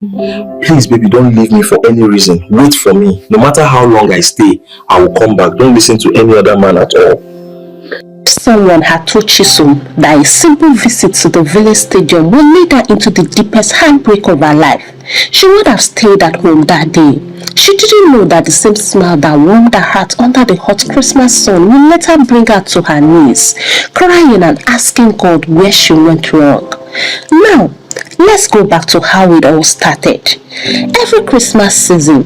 Please, baby, don't leave me for any reason. Wait for me. No matter how long I stay, I will come back. Don't listen to any other man at all. Someone had told Chisom that a simple visit to the village stadium would lead her into the deepest heartbreak of her life. She would have stayed at home that day. She didn't know that the same smile that warmed her heart under the hot Christmas sun would later bring her to her knees, crying and asking God where she went wrong. Now, let's go back to how it all started. Every Christmas season,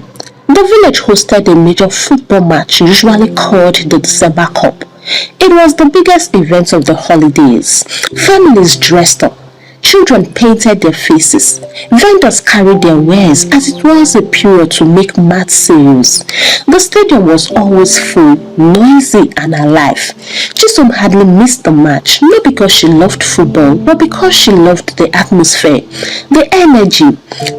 the village hosted a major football match usually called the December Cup. It was the biggest event of the holidays. Families dressed up. Children painted their faces. Vendors carried their wares as it was a period to make mad sales. The stadium was always full, noisy and alive. Chisom hardly missed the match, not because she loved football, but because she loved the atmosphere, the energy,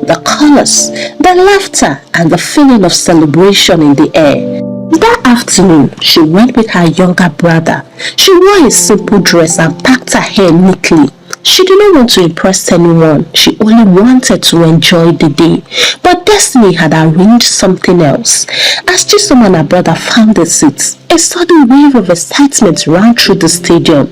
the colors, the laughter and the feeling of celebration in the air. That afternoon, she went with her younger brother. She wore a simple dress and packed her hair neatly. She didn't want to impress anyone. She only wanted to enjoy the day. But destiny had arranged something else. As Chisom and her brother found their seats, a sudden wave of excitement ran through the stadium.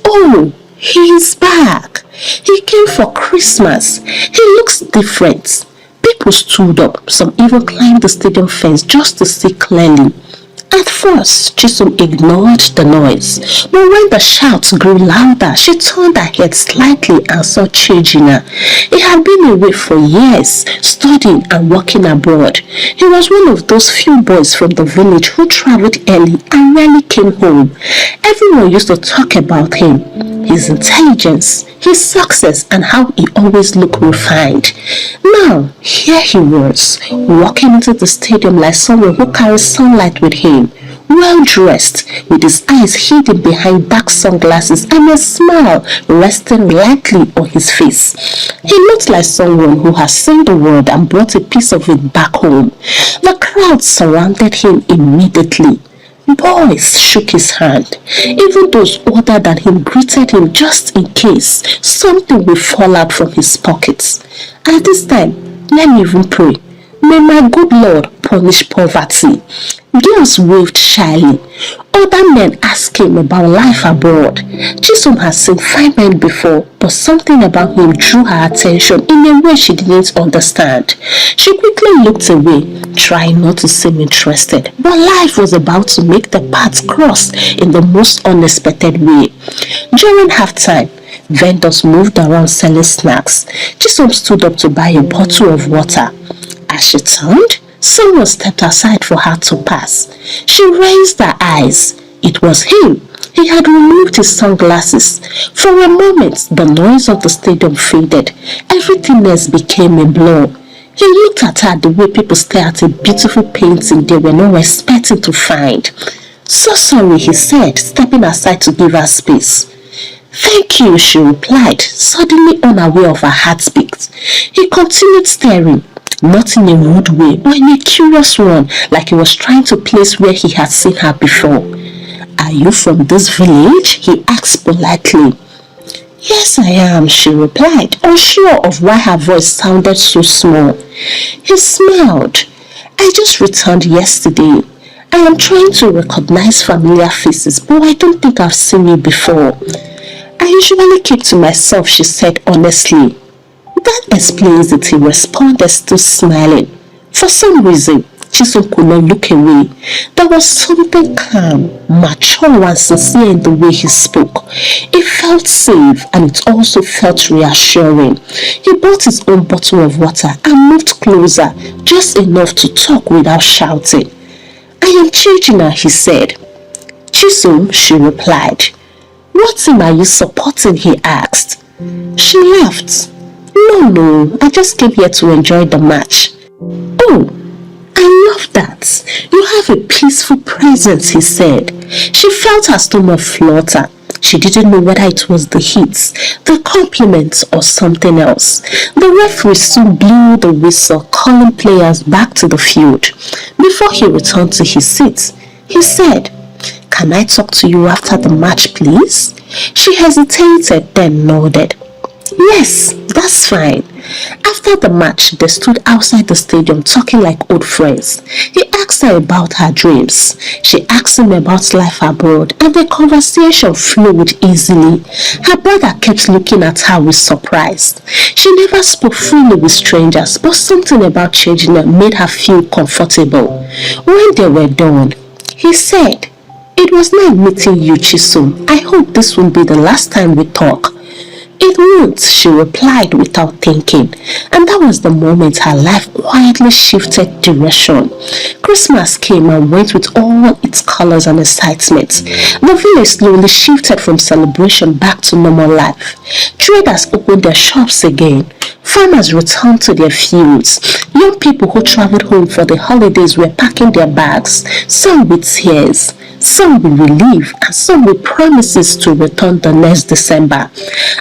Oh, he is back. He came for Christmas. He looks different. People stood up. Some even climbed the stadium fence just to see clearly. At first, Chisom ignored the noise, but when the shouts grew louder, she turned her head slightly and saw Chejina. He had been away for years, studying and working abroad. He was one of those few boys from the village who traveled early and rarely came home. Everyone used to talk about him, his intelligence, his success, and how he always looked refined. Now, here he was, walking into the stadium like someone who carries sunlight with him, well dressed, with his eyes hidden behind dark sunglasses and a smile resting lightly on his face. He looked like someone who has seen the world and brought a piece of it back home. The crowd surrounded him immediately. Boys shook his hand. Even those older than him greeted him just in case something will fall out from his pockets. At this time, let me even pray. May my good Lord punish poverty. Girls waved shyly. Other men asked him about life abroad. Chisom had seen fine men before, but something about him drew her attention in a way she didn't understand. She quickly looked away, trying not to seem interested, but life was about to make the paths cross in the most unexpected way. During halftime, vendors moved around selling snacks. Chisom stood up to buy a bottle of water. As she turned, someone stepped aside for her to pass. She raised her eyes. It was him. He had removed his sunglasses. For a moment, the noise of the stadium faded. Everything else became a blur. He looked at her the way people stare at a beautiful painting they were not expecting to find. So sorry, he said, stepping aside to give her space. Thank you, she replied, suddenly unaware of her heartbeat. He continued staring. Not in a rude way, but in a curious one, like he was trying to place where he had seen her before. Are you from this village? He asked politely. Yes, I am, she replied, unsure of why her voice sounded so small. He smiled. I just returned yesterday. I am trying to recognize familiar faces, but I don't think I've seen you before. I usually keep to myself, she said honestly. That explains it, he responded, still smiling. For some reason, Chisom could not look away. There was something calm, mature and sincere in the way he spoke. It felt safe and it also felt reassuring. He brought his own bottle of water and moved closer, just enough to talk without shouting. I am Chejina, he said. Chisom, she replied. What team are you supporting? He asked. She laughed. No, I just came here to enjoy the match. Oh, I love that. You have a peaceful presence, he said. She felt her stomach flutter. She didn't know whether it was the heat, the compliments, or something else. The referee soon blew the whistle, calling players back to the field. Before he returned to his seat, he said, Can I talk to you after the match, please? She hesitated, then nodded. Yes, that's fine. After the match, they stood outside the stadium talking like old friends. He asked her about her dreams. She asked him about life abroad, and the conversation flowed easily. Her brother kept looking at her with surprise. She never spoke freely with strangers, but something about Chejina made her feel comfortable. When they were done, he said, "It was nice meeting you, Chisom. I hope this won't be the last time we talk." "It won't," she replied without thinking, and that was the moment her life quietly shifted direction. Christmas came and went with all its colors and excitement. The village slowly shifted from celebration back to normal life. Traders opened their shops again. Farmers returned to their fields. Young people who traveled home for the holidays were packing their bags, some with tears, some with relief, and some with promises to return the next December.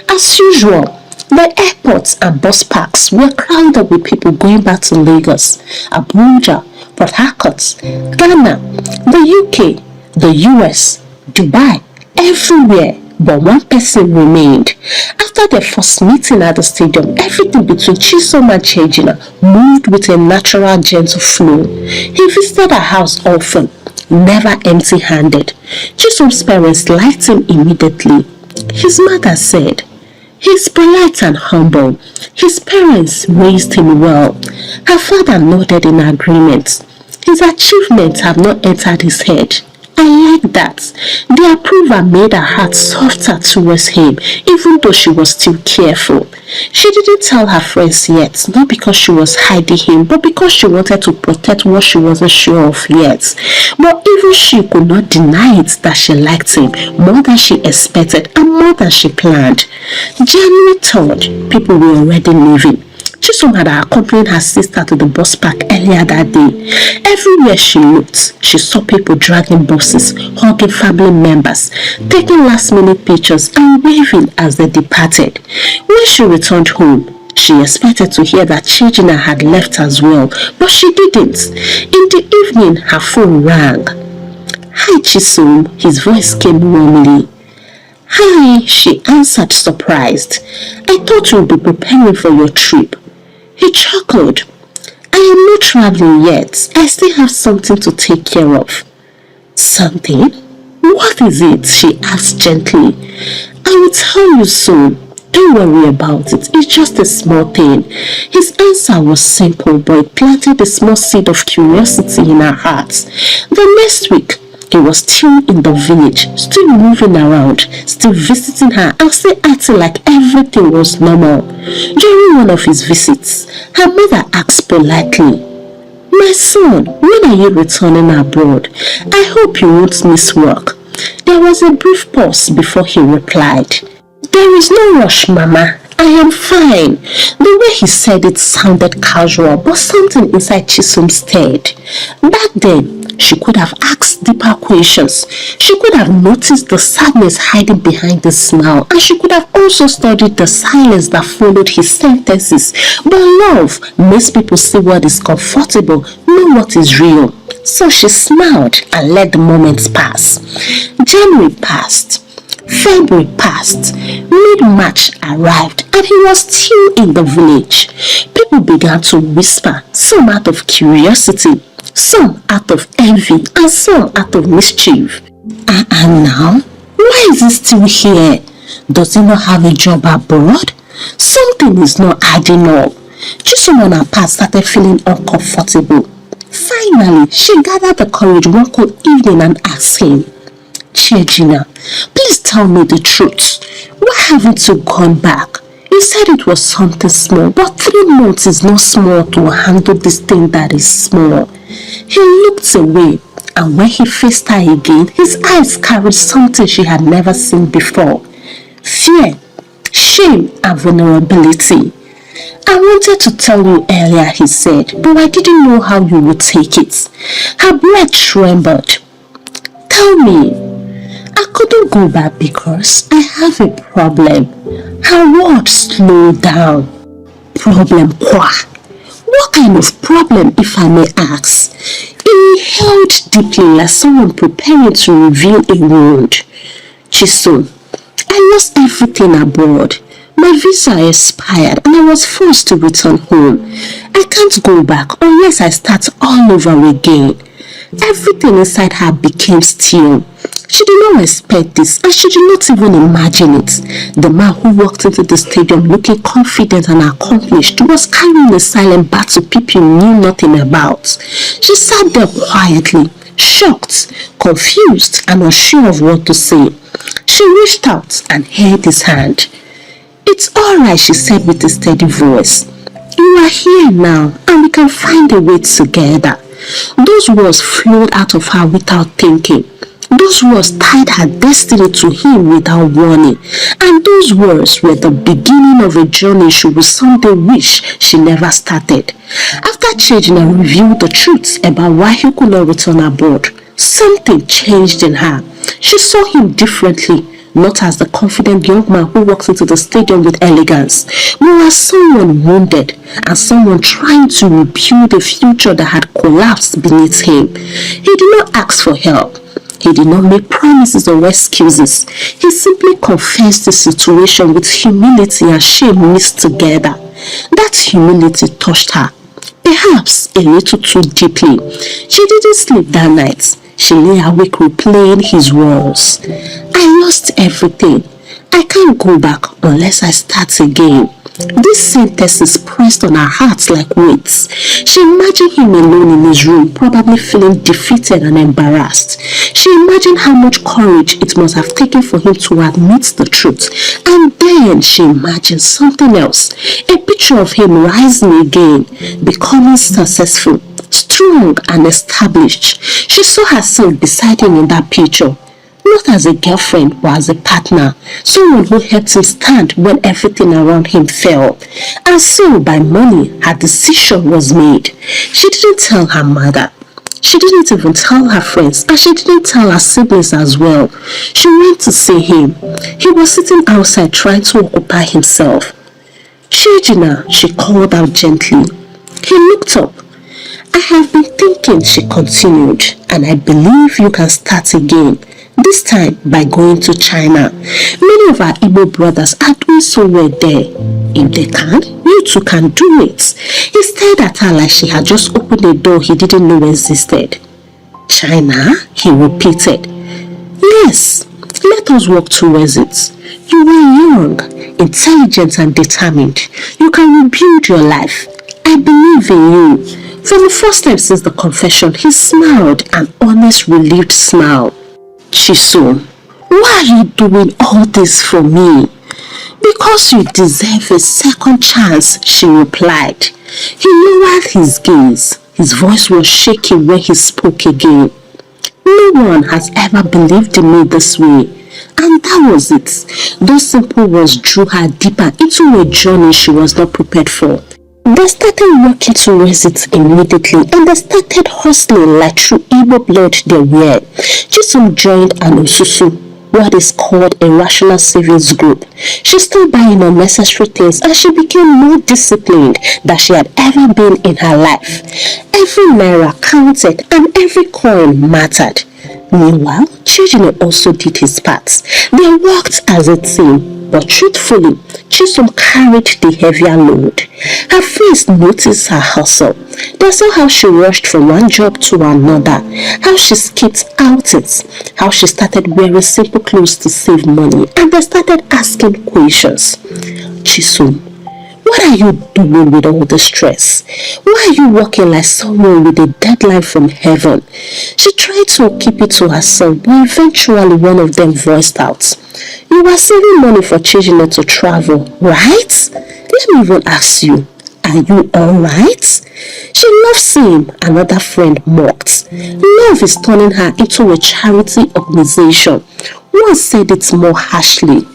As usual, the airports and bus parks were crowded with people going back to Lagos, Abuja, Port Harcourt, Ghana, the UK, the US, Dubai, everywhere. But one person remained. After their first meeting at the stadium, everything between Chisom and Chejina moved with a natural, gentle flow. He visited her house often, never empty-handed. Chisom's parents liked him immediately. His mother said, "He's polite and humble. His parents raised him well." Her father nodded in agreement. His achievements have not entered his head. I like that. The approval made her heart softer towards him, even though she was still careful. She didn't tell her friends yet, not because she was hiding him, but because she wanted to protect what she wasn't sure of yet. But even she could not deny it that she liked him more than she expected and more than she planned. January 3rd, people were already leaving. Chisom had accompanied her sister to the bus park earlier that day. Everywhere she looked, she saw people dragging buses, hugging family members, taking last-minute pictures and waving as they departed. When she returned home, she expected to hear that Chejina had left as well, but she didn't. In the evening, her phone rang. "Hi, Chisom," his voice came warmly. "Hi," she answered, surprised. "I thought you would be preparing for your trip." He chuckled. "I am not traveling yet. I still have something to take care of." "Something? What is it?" she asked gently. "I will tell you soon. Don't worry about it. It's just a small thing." His answer was simple, but it planted a small seed of curiosity in her heart. The next week, he was still in the village, still moving around, still visiting her, and still acting like everything was normal. During one of his visits, her mother asked politely, "My son, when are you returning abroad? I hope you won't miss work." There was a brief pause before he replied, "There is no rush, Mama. I am fine." The way he said it sounded casual, but something inside Chisom stirred. Back then, she could have asked deeper questions. She could have noticed the sadness hiding behind the smile, and she could have also studied the silence that followed his sentences. But love makes people see what is comfortable, not what is real. So she smiled and let the moments pass. January passed. February passed. Mid-March arrived and he was still in the village. People began to whisper, some out of curiosity, some out of envy, and some out of mischief. And now? Why is he still here? Does he not have a job abroad? Something is not adding up. Chisom on her part started feeling uncomfortable. Finally, she gathered the courage one cold evening and asked him, "Chejina, please tell me the truth. Why haven't you gone back? You said it was something small, but 3 months is not small to handle this thing that is small." He looked away, and when he faced her again, his eyes carried something she had never seen before. Fear, shame, and vulnerability. "I wanted to tell you earlier," he said, "but I didn't know how you would take it." Her breath trembled. "Tell me." "I couldn't go back because I have a problem." Her words slowed down. "Problem quoi? What kind of problem, if I may ask?" He held deeply like someone preparing to reveal a wound. "Chisom, I lost everything abroad. My visa expired and I was forced to return home. I can't go back unless I start all over again. Everything inside her became still. She did not expect this and she did not even imagine it. The man who walked into the stadium looking confident and accomplished was carrying a silent battle people knew nothing about. She sat there quietly, shocked, confused and unsure of what to say. She reached out and held his hand. "It's all right," she said with a steady voice. "You are here now and we can find a way together." Those words flowed out of her without thinking. Those words tied her destiny to him without warning. And those words were the beginning of a journey she would someday wish she never started. After Chejina revealed the truth about why he could not return abroad, something changed in her. She saw him differently, not as the confident young man who walks into the stadium with elegance, but as someone wounded and someone trying to rebuild a future that had collapsed beneath him. He did not ask for help. He did not make promises or excuses. He simply confessed the situation with humility and shame mixed together. That humility touched her, perhaps a little too deeply. She didn't sleep that night. She lay awake replaying his words. "I lost everything. I can't go back unless I start again." These sentences pressed on her heart like weights. She imagined him alone in his room, probably feeling defeated and embarrassed. She imagined how much courage it must have taken for him to admit the truth. And then she imagined something else, a picture of him rising again, becoming successful, strong and established. She saw herself beside him in that picture. Not as a girlfriend, but as a partner, someone who helped him stand when everything around him fell. And so, by morning, her decision was made. She didn't tell her mother. She didn't even tell her friends, and she didn't tell her siblings as well. She went to see him. He was sitting outside trying to occupy himself. "Chejina," she called out gently. He looked up. "I have been thinking," she continued, "and I believe you can start again. This time by going to China. Many of our Igbo brothers are doing so well there. If they can, you too can do it." He stared at her like she had just opened a door he didn't know existed. "China?" he repeated. "Yes, let us work towards it. You are young, intelligent and determined. You can rebuild your life. I believe in you." For the first time since the confession, he smiled, an honest, relieved smile. "Chisom, why are you doing all this for me?" "Because you deserve a second chance," she replied. He lowered his gaze. His voice was shaking when he spoke again. "No one has ever believed in me this way." And that was it. Those simple words drew her deeper into a journey she was not prepared for. They started working towards it immediately and they started hustling like true Igbo blood they were. Chisom joined an Osusu, what is called a rational savings group. She stopped buying unnecessary things and she became more disciplined than she had ever been in her life. Every naira counted and every coin mattered. Meanwhile, Chijine also did his part. They worked as a team. But truthfully, Chisom carried the heavier load. Her friends noticed her hustle. They saw how she rushed from one job to another, how she skipped outings, how she started wearing simple clothes to save money, and they started asking questions. "Chisom, what are you doing with all the stress? Why are you working like someone with a deadline from heaven?" She tried to keep it to herself, but eventually one of them voiced out, "You are saving money for Chijine to travel, right? Let me even ask you, are you alright?" She loves him, another friend mocked. Love is turning her into a charity organization. One said it more harshly.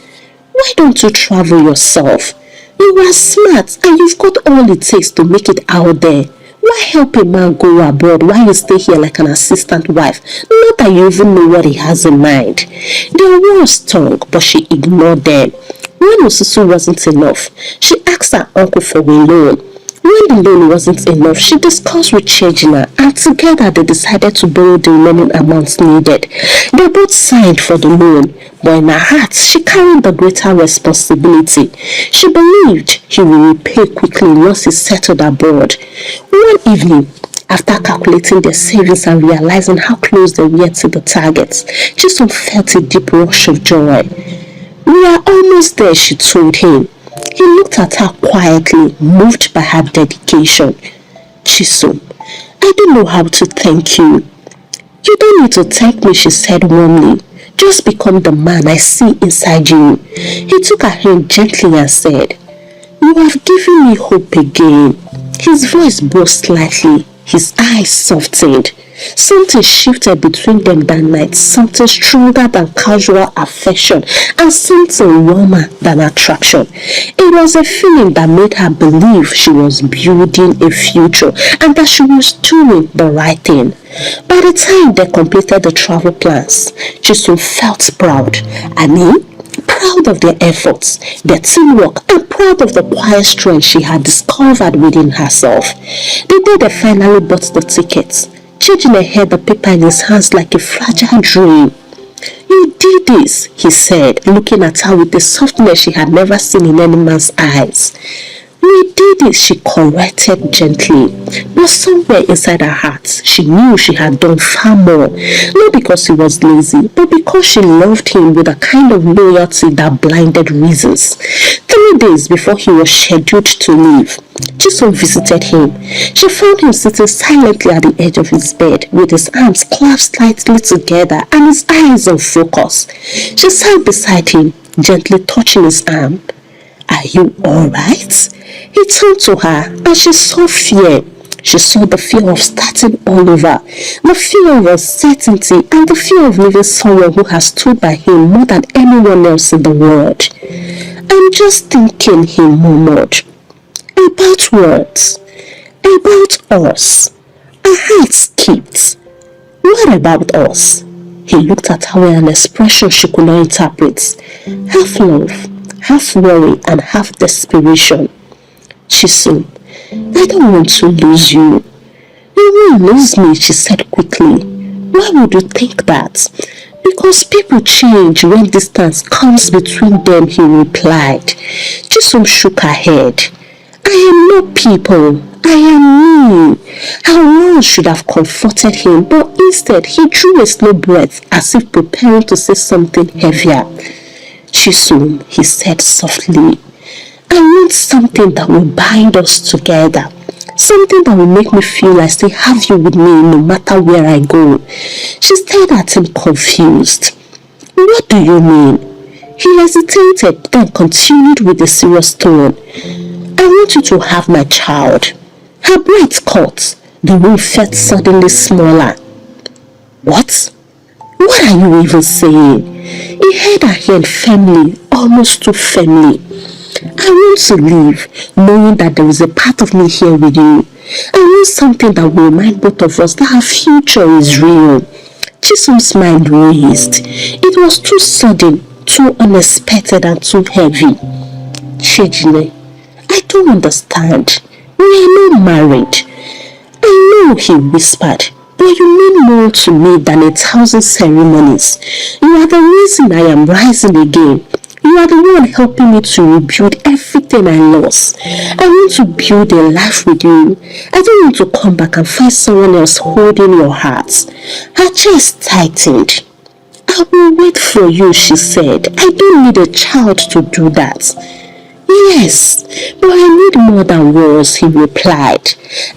"Why don't you travel yourself? You are smart and you've got all it takes to make it out there. Why help a man go abroad while you stay here like an assistant wife? Not that you even know what he has in mind." Their words stung, but she ignored them. When Osusu wasn't enough, she asked her uncle for a loan. When the loan wasn't enough, she discussed with Chejina, and together they decided to borrow the remaining amounts needed. They both signed for the loan, but in her heart, she carried the greater responsibility. She believed he would repay quickly once he settled abroad. One evening, after calculating their savings and realizing how close they were to the target, Chisom felt a deep rush of joy. "We are almost there," she told him. He looked at her quietly, moved by her dedication. "Chisom, I don't know how to thank you." "You don't need to thank me," she said warmly. "Just become the man I see inside you." He took her hand gently and said, "You have given me hope again." His voice broke slightly. His eyes softened. Something shifted between them that night, something stronger than casual affection and something warmer than attraction. It was a feeling that made her believe she was building a future and that she was doing the right thing. By the time they completed the travel plans, Chisom felt proud. Proud of their efforts, their teamwork, and proud of the quiet strength she had discovered within herself. The day they finally bought the tickets, Chejina held the paper in his hands like a fragile dream. "You did this," he said, looking at her with a softness she had never seen in any man's eyes. "We did it," she corrected gently. But somewhere inside her heart, she knew she had done far more. Not because he was lazy, but because she loved him with a kind of loyalty that blinded reasons. 3 days before he was scheduled to leave, Chisom visited him. She found him sitting silently at the edge of his bed, with his arms clasped tightly together and his eyes on focus. She sat beside him, gently touching his arm. "Are you all right?" He turned to her and she saw fear. She saw the fear of starting all over, the fear of uncertainty, and the fear of leaving someone who has stood by him more than anyone else in the world. "I'm just thinking," he murmured. "About what?" "About us." Her heart skipped. "What about us?" He looked at her with an expression she could not interpret. Half love, half worry, and half desperation. "Chisom, I don't want to lose you." "You won't lose me," she said quickly. "Why would you think that?" "Because people change when distance comes between them," he replied. Chisom shook her head. "I am not people. I am me." Her words should have comforted him, but instead he drew a slow breath as if preparing to say something heavier. "Chisom," he said softly, "I want something that will bind us together. Something that will make me feel I still have you with me no matter where I go." She stared at him confused. "What do you mean?" He hesitated, then continued with a serious tone. "I want you to have my child." Her breath caught. The room felt suddenly smaller. "What? What are you even saying?" He held her hand firmly, almost too firmly. "I want to live, knowing that there is a part of me here with you. I want something that will remind both of us that our future is real." Chisom's mind raised. It was too sudden, too unexpected, and too heavy. "Chejina, I don't understand. We are not married." "I know," he whispered, "but you mean more to me than 1,000 ceremonies. You are the reason I am rising again. You are the one helping me to rebuild everything I lost. I want to build a life with you. I don't want to come back and find someone else holding your heart." Her chest tightened. "I will wait for you," she said. "I don't need a child to do that." "Yes, but I need more than words," he replied.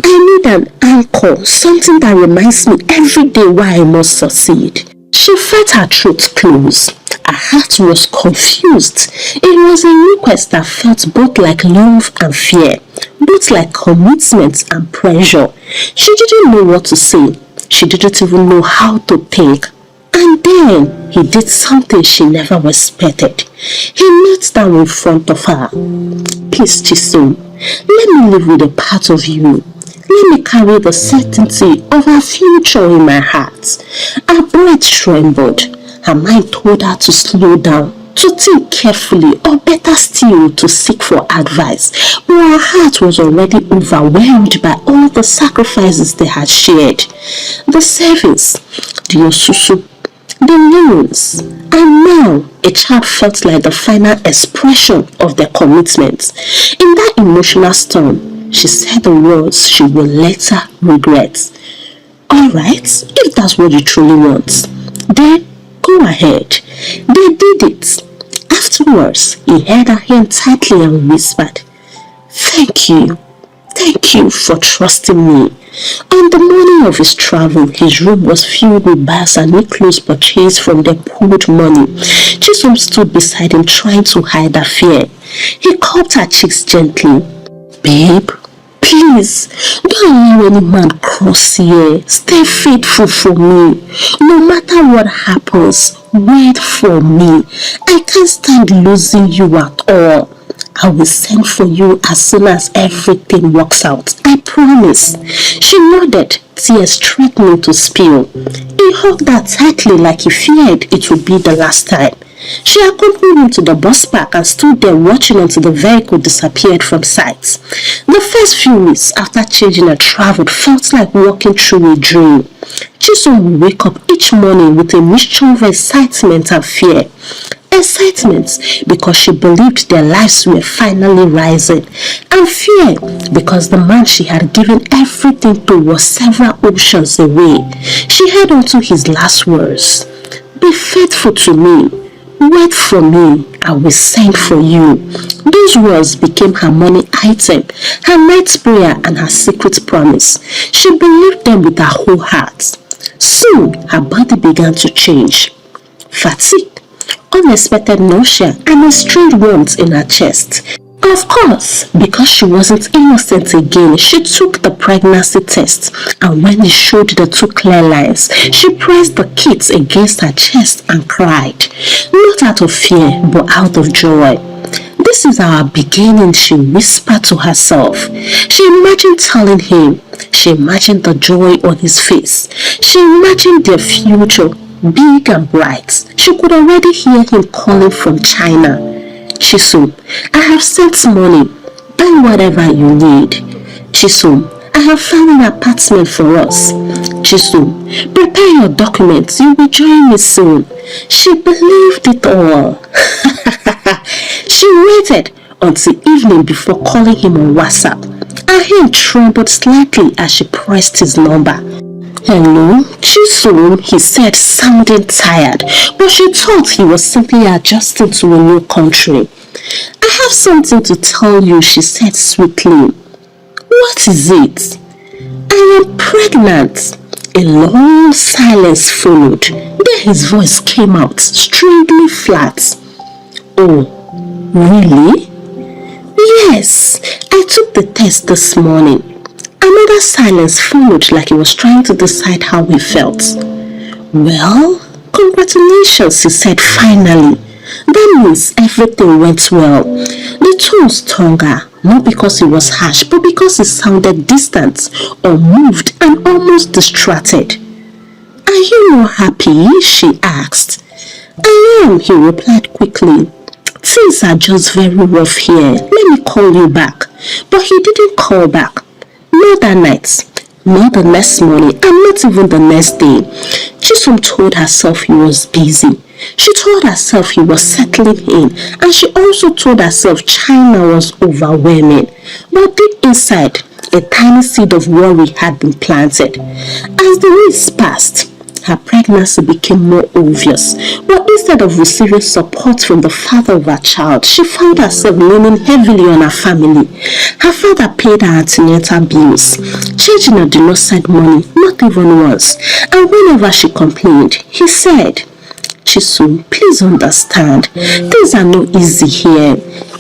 "I need an anchor, something that reminds me every day why I must succeed." She felt her throat close. Her heart was confused. It was a request that felt both like love and fear, both like commitment and pressure. She didn't know what to say. She didn't even know how to think. And then he did something she never expected. He knelt down in front of her. "Please, Chisom, let me live with a part of you. Let me carry the certainty of our future in my heart." Her breath trembled. Her mind told her to slow down, to think carefully, or better still, to seek for advice. But her heart was already overwhelmed by all the sacrifices they had shared. The service, the osusu, the loans, and now a child felt like the final expression of their commitment. In that emotional storm, she said the words she will later regret. Alright, if that's what you truly want, then go ahead. They did it. Afterwards, he held her hand tightly and whispered, Thank you. Thank you for trusting me. On the morning of his travel, his room was filled with bags and new clothes purchased from their pooled money. Chisom stood beside him, trying to hide her fear. He cupped her cheeks gently. Babe, please, don't allow any man cross here. Stay faithful for me. No matter what happens, wait for me. I can't stand losing you at all. I will send for you as soon as everything works out. I promise. She nodded, tears threatening to spill. He hugged her tightly like he feared it would be the last time. She accompanied him to the bus park and stood there watching until the vehicle disappeared from sight. The first few weeks after changing her travel felt like walking through a dream. Chisom would wake up each morning with a mixture of excitement and fear. Excitement because she believed their lives were finally rising, and fear because the man she had given everything to was several oceans away. She heard onto his last words, Be faithful to me, wait for me, I will send for you. Those words became her money item, her night prayer and her secret promise. She believed them with her whole heart. Soon her body began to change. Fatigue, unexpected nausea, and a strange warmth in her chest. Of course, because she wasn't innocent again, she took the pregnancy test, and when it showed the two clear lines, she pressed the kits against her chest and cried, not out of fear, but out of joy. This is our beginning, she whispered to herself. She imagined telling him. She imagined the joy on his face. She imagined their future, big and bright. She could already hear him calling from China. Chisom, I have sent money. Buy whatever you need. Chisom, I have found an apartment for us. Chisom, prepare your documents. You will join me soon. She believed it all. She waited until evening before calling him on WhatsApp. Her hand trembled slightly as she pressed his number. Hello, Chisom, he said, sounding tired, but she thought he was simply adjusting to a new country. I have something to tell you, she said sweetly. What is it? I am pregnant. A long silence followed. Then his voice came out, strangely flat. Oh, really? Yes, I took the test this morning. Another silence followed, like he was trying to decide how he felt. Well, congratulations, he said finally. That means everything went well. The tone stung her, not because he was harsh, but because he sounded distant, unmoved, and almost distracted. Are you not happy? She asked. I am, he replied quickly. Things are just very rough here. Let me call you back. But he didn't call back. Not that night, not the next morning, and not even the next day. Chisom told herself he was busy. She told herself he was settling in, and she also told herself China was overwhelming. But deep inside, a tiny seed of worry had been planted. As the weeks passed, her pregnancy became more obvious, but instead of receiving support from the father of her child, she found herself leaning heavily on her family. Her father paid her antenatal bills. Chejina did not send money, not even once, and whenever she complained, he said, Chisom, please understand, things are not easy here.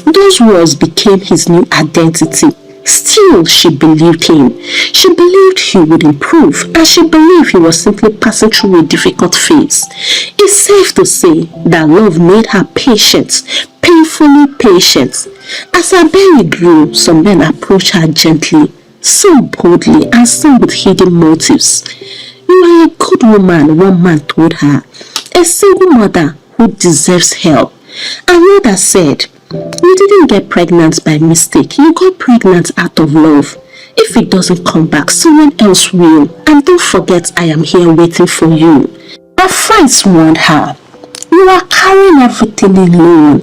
Those words became his new identity. Still, she believed him. She believed he would improve, and she believed he was simply passing through a difficult phase. It's safe to say that love made her patient, painfully patient. As her belly grew, some men approached her gently, some boldly, and some with hidden motives. You are a good woman, one man told her. A single mother who deserves help. Another said, "You didn't get pregnant by mistake. You got pregnant out of love. If it doesn't come back, someone else will. And don't forget, I am here waiting for you." Her friends warned her, "You are carrying everything alone.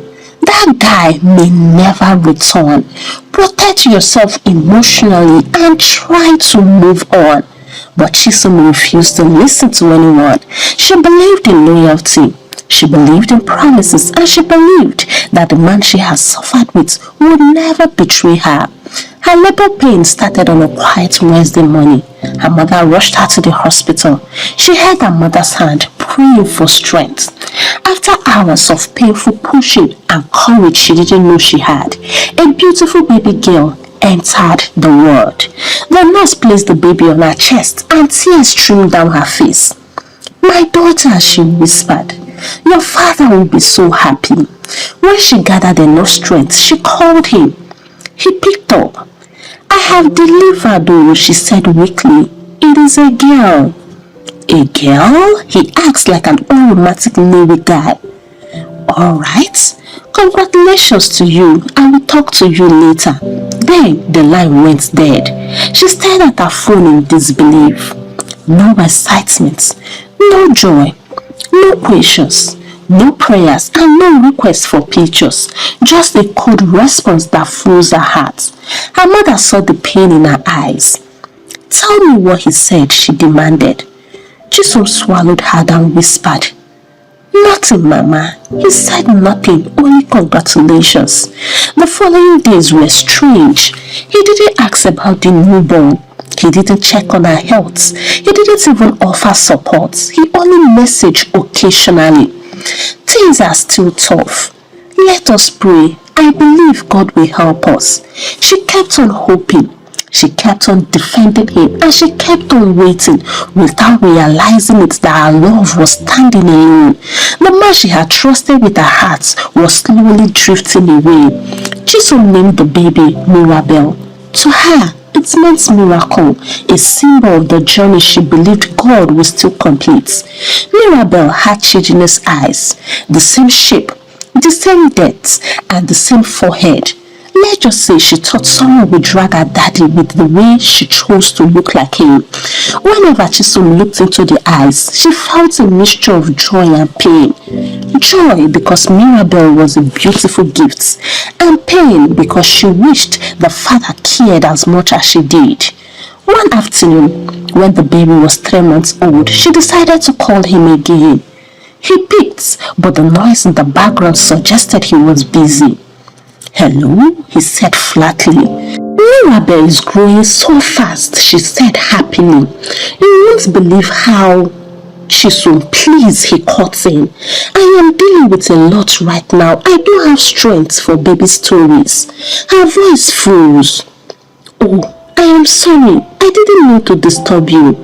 That guy may never return. Protect yourself emotionally and try to move on." But Chisom refused to listen to anyone. She believed in loyalty. She believed in promises, and she believed that the man she had suffered with would never betray her. Her labor pain started on a quiet Wednesday morning. Her mother rushed her to the hospital. She held her mother's hand, praying for strength. After hours of painful pushing and courage she didn't know she had, a beautiful baby girl entered the world. The nurse placed the baby on her chest and tears streamed down her face. "My daughter," she whispered, "your father will be so happy." When she gathered enough strength, she called him. He picked up. "I have delivered, oh," she said weakly. "It is a girl." "A girl?" he asked like an unromantic Navy guy. "All right. Congratulations to you. I will talk to you later." Then the line went dead. She stared at her phone in disbelief. No excitement, no joy, no questions, no prayers, and no requests for pictures. Just a cold response that froze her heart. Her mother saw the pain in her eyes. "Tell me what he said," she demanded. Chisom swallowed hard and whispered, "Nothing, Mama. He said nothing, only congratulations." The following days were strange. He didn't ask about the newborn. He didn't check on her health. He didn't even offer support. He only messaged occasionally. "Things are still tough. Let us pray. I believe God will help us." She kept on hoping. She kept on defending him, and she kept on waiting without realizing it that her love was standing alone. The man she had trusted with her heart was slowly drifting away. Chisom named the baby Mirabel. To her, it meant miracle, a symbol of the journey she believed God was still complete. Mirabel had Chijine's eyes, the same shape, the same depth, and the same forehead. Let's just say she thought someone would drag her daddy with the way she chose to look like him. Whenever Chisom looked into the eyes, she felt a mixture of joy and pain. Joy because Mirabel was a beautiful gift, and pain because she wished the father cared as much as she did. One afternoon, when the baby was 3 months old, she decided to call him again. He picked, but the noise in the background suggested he was busy. "Hello," he said flatly. "Mirabel is growing so fast," she said happily. "You won't believe how..." "Chisom, please," he cut in. "I am dealing with a lot right now. I don't have strength for baby stories." Her voice froze. "Oh, I am sorry. I didn't mean to disturb you."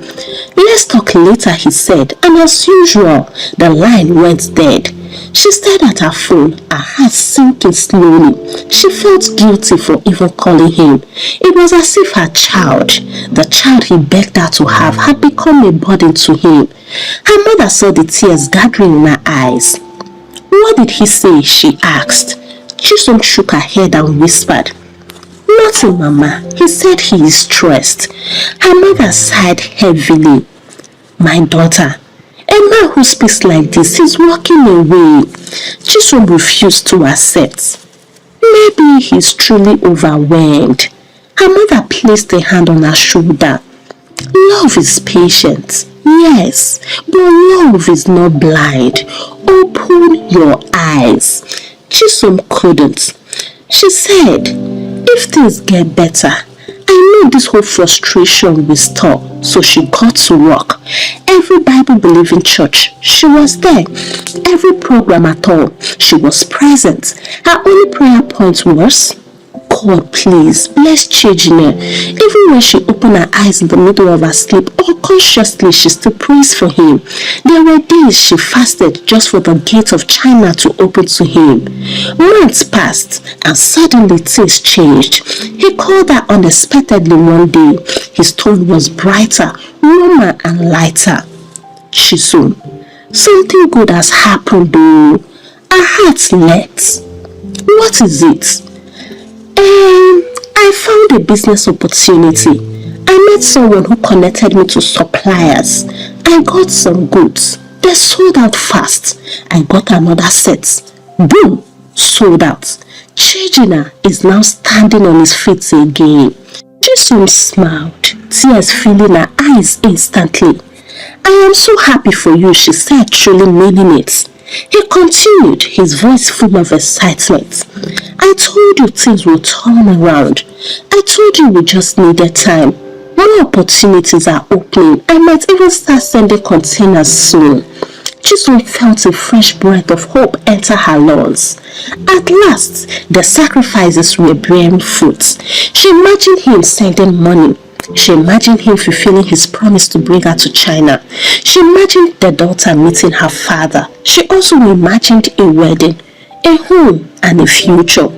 "Let's talk later," he said, and as usual, the line went dead. She stared at her phone, her heart sinking slowly. She felt guilty for even calling him. It was as if her child, the child he begged her to have, had become a burden to him. Her mother saw the tears gathering in her eyes. "What did he say?" she asked. Chisom shook her head and whispered, "Nothing, Mama. He said he is stressed." Her mother sighed heavily. "My daughter, a man who speaks like this is walking away." Chisom refused to accept. "Maybe he's truly overwhelmed." Her mother placed a hand on her shoulder. "Love is patient, yes, but love is not blind. Open your eyes." Chisom couldn't. She said, "If things get better, I know this whole frustration will stop." So she got to work. Every Bible-believing church, she was there. Every program at all, she was present. Her only prayer point was, "God, please, bless Chijine." Even when she opened her eyes in the middle of her sleep, unconsciously she still prays for him. There were days she fasted just for the gate of China to open to him. Months passed, and suddenly things changed. He called her unexpectedly one day. His tone was brighter, warmer, and lighter. "Chisom, something good has happened though." Her heart leapt. What is it? I found a business opportunity. I met someone who connected me to suppliers. I got some goods. They sold out fast. I got another set. Boom! Sold out. Chejina is now standing on his feet again. Chisom smiled, tears filling her eyes instantly. I am so happy for you, she said, truly meaning it. He continued, his voice full of excitement. I told you things would turn around. I told you we just needed time. More opportunities are opening. I might even start sending containers soon. Chisom felt a fresh breath of hope enter her lungs. At last, the sacrifices were bearing fruit. She imagined him sending money. She imagined him fulfilling his promise to bring her to China. She imagined the daughter meeting her father. She also imagined a wedding, a home, and a future.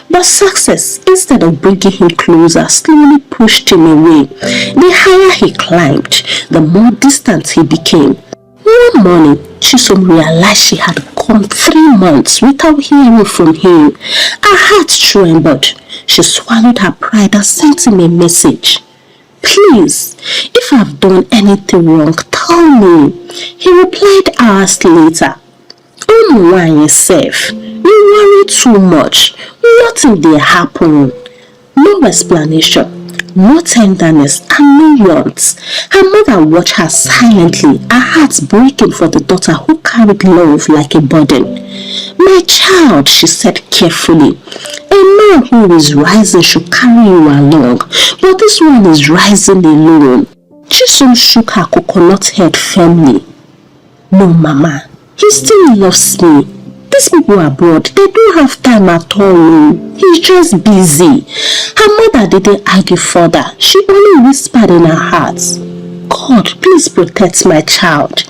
But success, instead of bringing him closer, slowly pushed him away. The higher he climbed, the more distant he became. One morning, Chisom realized she had come 3 months without hearing from him. Her heart trembled. She swallowed her pride and sent him a message. Please, if I've done anything wrong, tell me. He replied hours later. Oh, why yourself? You worry too much. Nothing did happen. No explanation. No tenderness and no warmth. Her mother watched her silently, her heart breaking for the daughter who carried love like a burden. My child, she said carefully, a man who is rising should carry you along, but this one is rising alone. Chisom shook her coconut head firmly. No, Mama, he still loves me. These people abroad, they don't have time at all. He's just busy. Her mother didn't argue further. She only whispered in her heart, God, please protect my child.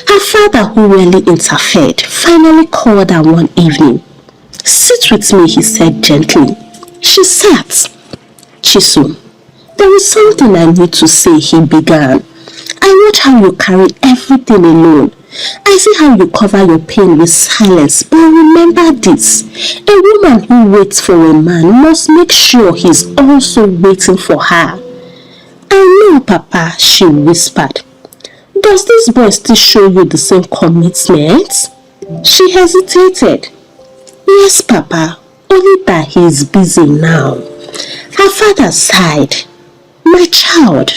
Her father, who rarely interfered, finally called her one evening. Sit with me, he said gently. She sat. Chisom, there is something I need to say, he began. I watch how you carry everything alone. I see how you cover your pain with silence, but remember this, a woman who waits for a man must make sure he's also waiting for her. I know, Papa, she whispered. Does this boy still show you the same commitment? She hesitated. Yes, Papa, only that he is busy now. Her father sighed. My child,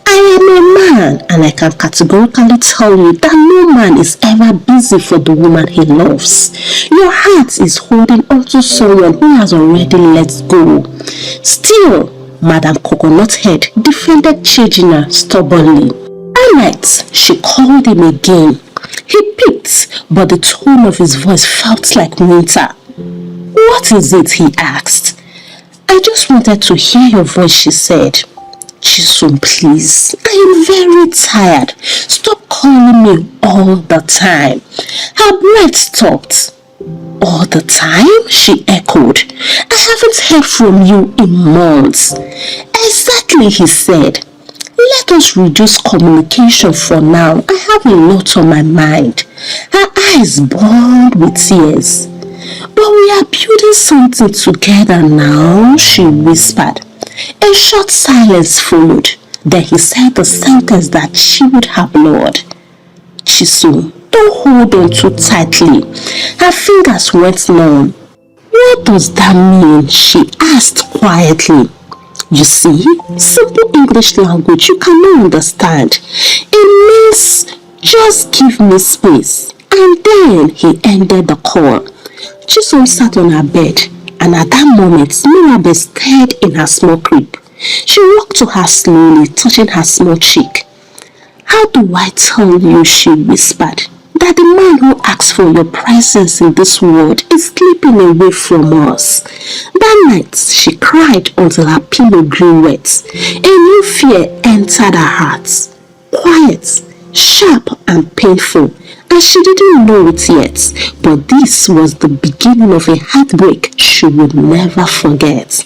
I am a man, and I can categorically tell you that no man is ever busy for the woman he loves. Your heart is holding onto someone who has already let go. Still, Madam Coconut Head defended Chejina stubbornly. That night, she called him again. He picked, but the tone of his voice felt like winter. What is it? He asked. I just wanted to hear your voice, she said. Chisom, please, I am very tired. Stop calling me all the time. Her breath stopped. All the time? She echoed. I haven't heard from you in months. Exactly, he said. Let us reduce communication for now. I have a lot on my mind. Her eyes burned with tears. But we are building something together now, she whispered. A short silence followed. Then he said the sentence that chilled her blood. Chisom, don't hold on too tightly. Her fingers went numb. What does that mean? She asked quietly. You see, simple English language you cannot understand. It means just give me space. And then he ended the call. Chisom sat on her bed, and at that moment, Mirabel stared in her small crib. She walked to her slowly, touching her small cheek. How do I tell you, she whispered, that the man who asks for your presence in this world is slipping away from us? That night, she cried until her pillow grew wet. A new fear entered her heart. Quiet, sharp and painful, and she didn't know it yet, but this was the beginning of a heartbreak she would never forget.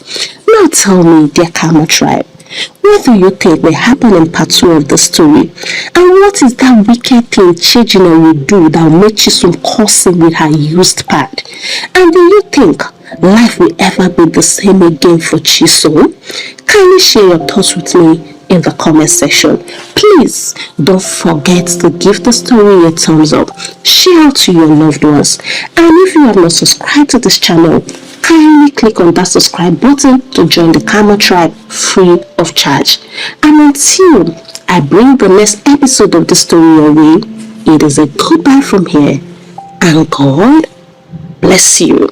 Now tell me, dear Karma tribe, What do you think will happen in part 2 of the story? And what is that wicked thing Chejina will do that will make Chisom curse him with her used pad? And do you think life will ever be the same again for Chisom? Kindly share your thoughts with me in the comment section. Please don't forget to give the story a thumbs up, share out to your loved ones, and if you have not subscribed to this channel, kindly click on that subscribe button to join the Karma tribe free of charge. And until I bring the next episode of the story your way, it is a goodbye from here, and God bless you.